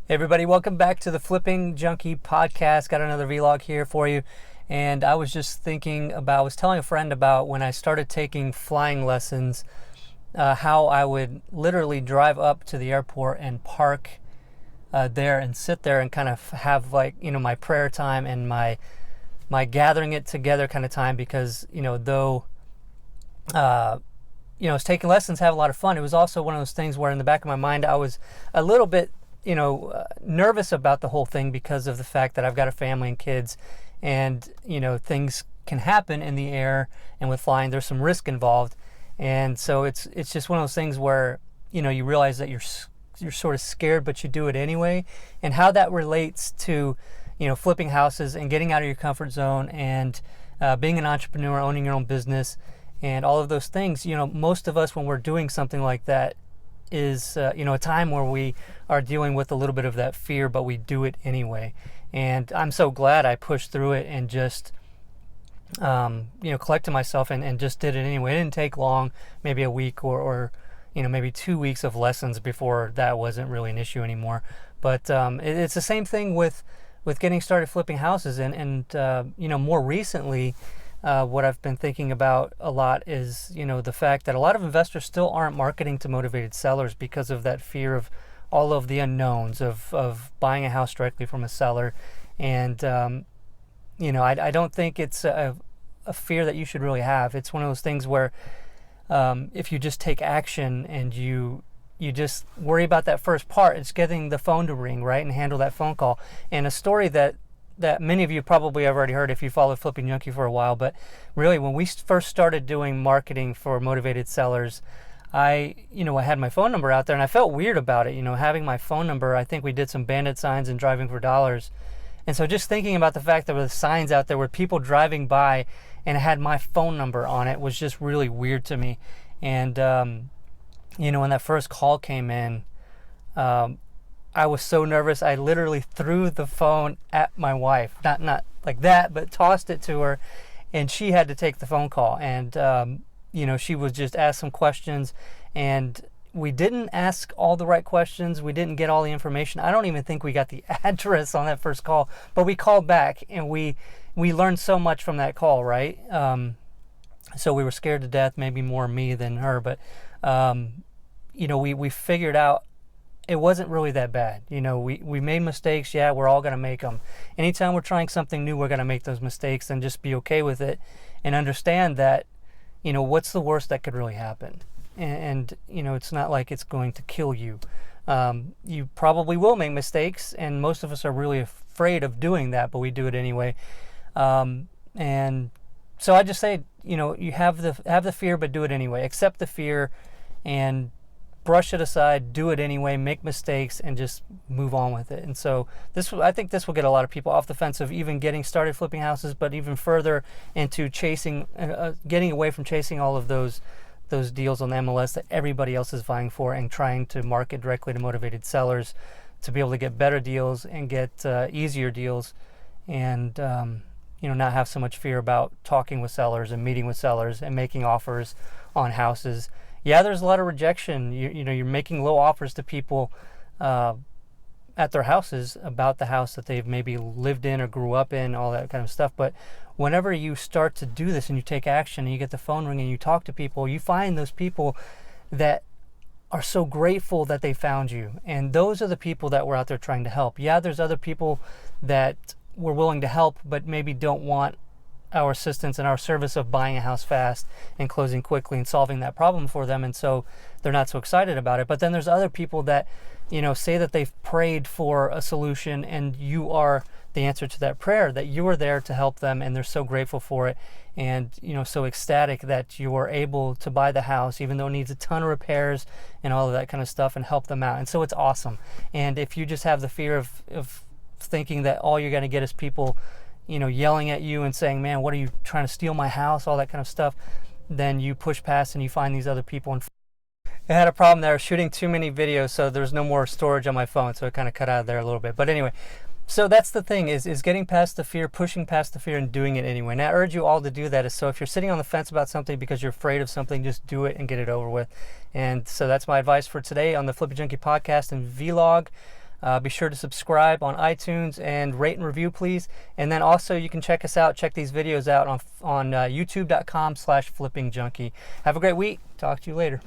Hey everybody, welcome back to the Flipping Junkie podcast. Got another vlog here for you. And I was just I was telling a friend about when I started taking flying lessons, how I would literally drive up to the airport and park there and sit there and kind of have my prayer time and my gathering it together kind of time, because, though, I was taking lessons, have a lot of fun. It was also one of those things where in the back of my mind, I was a little bit nervous about the whole thing because of the fact that I've got a family and kids, and things can happen in the air, and with flying there's some risk involved. And so it's just one of those things where you realize that you're sort of scared, but you do it anyway. And how that relates to flipping houses and getting out of your comfort zone, and being an entrepreneur, owning your own business, and all of those things. Most of us, when we're doing something like that, is a time where we are dealing with a little bit of that fear, but we do it anyway. And I'm so glad I pushed through it and just collected myself and just did it anyway. It didn't take long, maybe a week or maybe 2 weeks of lessons before that wasn't really an issue anymore. But it's the same thing with getting started flipping houses, and more recently, what I've been thinking about a lot is, the fact that a lot of investors still aren't marketing to motivated sellers because of that fear of all of the unknowns of buying a house directly from a seller. And, I don't think it's a fear that you should really have. It's one of those things where if you just take action and you just worry about that first part, it's getting the phone to ring, right, and handle that phone call. And a story that many of you probably have already heard if you followed Flipping Junkie for a while, but really when we first started doing marketing for motivated sellers, I had my phone number out there, and I felt weird about it, having my phone number. I think we did some bandit signs and driving for dollars. And so just thinking about the fact that there were signs out there with people driving by and it had my phone number on it was just really weird to me. And, when that first call came in, I was so nervous. I literally threw the phone at my wife, not like that, but tossed it to her, and she had to take the phone call. And she was just asked some questions, and we didn't ask all the right questions. We didn't get all the information. I don't even think we got the address on that first call, but we called back, and we learned so much from that call, right? So we were scared to death, maybe more me than her, but we figured out it wasn't really that bad. We made mistakes. Yeah, we're all going to make them. Anytime we're trying something new, we're going to make those mistakes, and just be okay with it and understand that, what's the worst that could really happen? And it's not like it's going to kill you. You probably will make mistakes, and most of us are really afraid of doing that, but we do it anyway. And so I just say, you have the fear, but do it anyway. Accept the fear and brush it aside, do it anyway, make mistakes, and just move on with it. And so I think this will get a lot of people off the fence of even getting started flipping houses, but even further into getting away from chasing all of those deals on the MLS that everybody else is vying for, and trying to market directly to motivated sellers to be able to get better deals and get easier deals, and not have so much fear about talking with sellers and meeting with sellers and making offers on houses. Yeah, there's a lot of rejection. You're making low offers to people at their houses about the house that they've maybe lived in or grew up in, all that kind of stuff. But whenever you start to do this and you take action and you get the phone ring and you talk to people, you find those people that are so grateful that they found you. And those are the people that we're out there trying to help. Yeah, there's other people that we're willing to help, but maybe don't want our assistance and our service of buying a house fast and closing quickly and solving that problem for them, and so they're not so excited about it. But then there's other people that say that they've prayed for a solution, and you are the answer to that prayer, that you are there to help them, and they're so grateful for it, and so ecstatic that you are able to buy the house even though it needs a ton of repairs and all of that kind of stuff, and help them out. And so it's awesome. And if you just have the fear of thinking that all you're going to get is people yelling at you and saying, man, what are you trying to steal my house, all that kind of stuff, then you push past and you find these other people. And I had a problem there, shooting too many videos, so there's no more storage on my phone, so it kind of cut out of there a little bit. But anyway, so that's the thing, is getting past the fear, pushing past the fear, and doing it anyway. And I urge you all to do that. So if you're sitting on the fence about something because you're afraid of something, just do it and get it over with. And so that's my advice for today on the Flipping Junkie podcast and vlog. Be sure to subscribe on iTunes and rate and review, please. And then also you can check us out, check these videos out on youtube.com/flippingjunkie. Have a great week. Talk to you later.